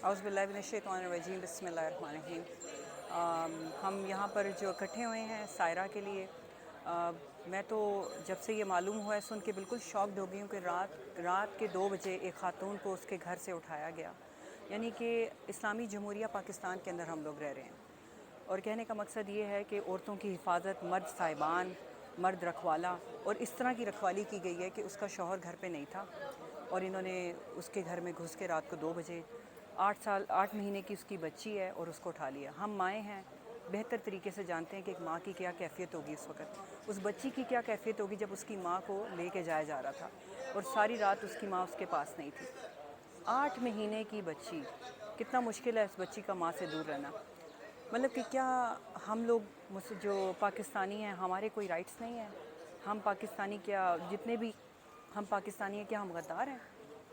اعوذ باللہ من الشیطان الرجیم، بسم اللہ الرحمن الرحیم۔ ہم یہاں پر جو اکٹھے ہوئے ہیں سائرہ کے لیے، میں تو جب سے یہ معلوم ہوا ہے سن کے بالکل شاکڈ ہو گئی ہوں کہ رات کے 2 بجے ایک خاتون کو اس کے گھر سے اٹھایا گیا، یعنی کہ اسلامی جمہوریہ پاکستان کے اندر ہم لوگ رہ رہے ہیں۔ اور کہنے کا مقصد یہ ہے کہ عورتوں کی حفاظت، مرد صاحبان، مرد رکھوالا، اور اس طرح کی رکھوالی کی گئی ہے کہ اس کا شوہر گھر پہ نہیں تھا اور انہوں نے اس کے گھر میں گھس کے رات کو 2 بجے 8 مہینے کی اس کی بچی ہے اور اس کو اٹھا لیا۔ ہم مائیں ہیں، بہتر طریقے سے جانتے ہیں کہ ایک ماں کی کیا کیفیت ہوگی اس وقت، اس بچی کی کیا کیفیت ہوگی جب اس کی ماں کو لے کے جایا جا رہا تھا اور ساری رات اس کی ماں اس کے پاس نہیں تھی۔ 8 مہینے کی بچی، کتنا مشکل ہے اس بچی کا ماں سے دور رہنا۔ مطلب کہ کیا ہم لوگ جو پاکستانی ہیں ہمارے کوئی رائٹس نہیں ہیں؟ ہم پاکستانی کیا جتنے بھی ہم پاکستانی ہیں کیا ہم غدار ہیں؟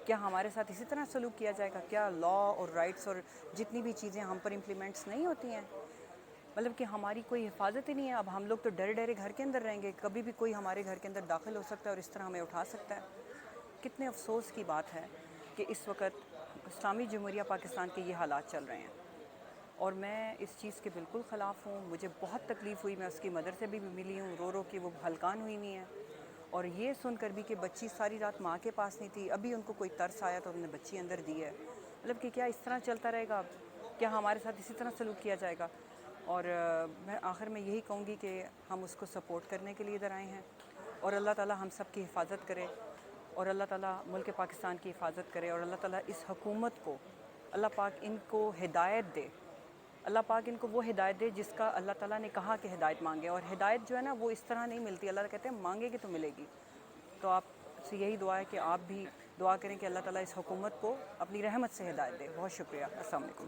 کیا ہمارے ساتھ اسی طرح سلوک کیا جائے گا؟ کیا لا اور رائٹس اور جتنی بھی چیزیں ہم پر امپلیمنٹس نہیں ہوتی ہیں؟ مطلب کہ ہماری کوئی حفاظت ہی نہیں ہے۔ اب ہم لوگ تو ڈرے ڈرے گھر کے اندر رہیں گے، کبھی بھی کوئی ہمارے گھر کے اندر داخل ہو سکتا ہے اور اس طرح ہمیں اٹھا سکتا ہے۔ کتنے افسوس کی بات ہے کہ اس وقت اسلامی جمہوریہ پاکستان کے یہ حالات چل رہے ہیں، اور میں اس چیز کے بالکل خلاف ہوں۔ مجھے بہت تکلیف ہوئی، میں اس کی مدر سے بھی ملی ہوں، رو رو کے وہ ہلکان ہوئی ہوئی ہیں، اور یہ سن کر بھی کہ بچی ساری رات ماں کے پاس نہیں تھی، ابھی ان کو کوئی ترس آیا تو انہوں نے بچی اندر دی ہے۔ مطلب کہ کیا اس طرح چلتا رہے گا؟ کیا ہمارے ساتھ اسی طرح سلوک کیا جائے گا؟ اور میں آخر میں یہی کہوں گی کہ ہم اس کو سپورٹ کرنے کے لیے ادھر آئے ہیں، اور اللہ تعالیٰ ہم سب کی حفاظت کرے، اور اللہ تعالیٰ ملک پاکستان کی حفاظت کرے، اور اللہ تعالیٰ اس حکومت کو، اللہ پاک ان کو ہدایت دے، اللہ پاک ان کو وہ ہدایت دے جس کا اللہ تعالیٰ نے کہا کہ ہدایت مانگے۔ اور ہدایت جو ہے نا وہ اس طرح نہیں ملتی، اللہ کہتے ہیں مانگے گی تو ملے گی۔ تو آپ سے یہی دعا ہے کہ آپ بھی دعا کریں کہ اللہ تعالیٰ اس حکومت کو اپنی رحمت سے ہدایت دے۔ بہت شکریہ، السلام علیکم۔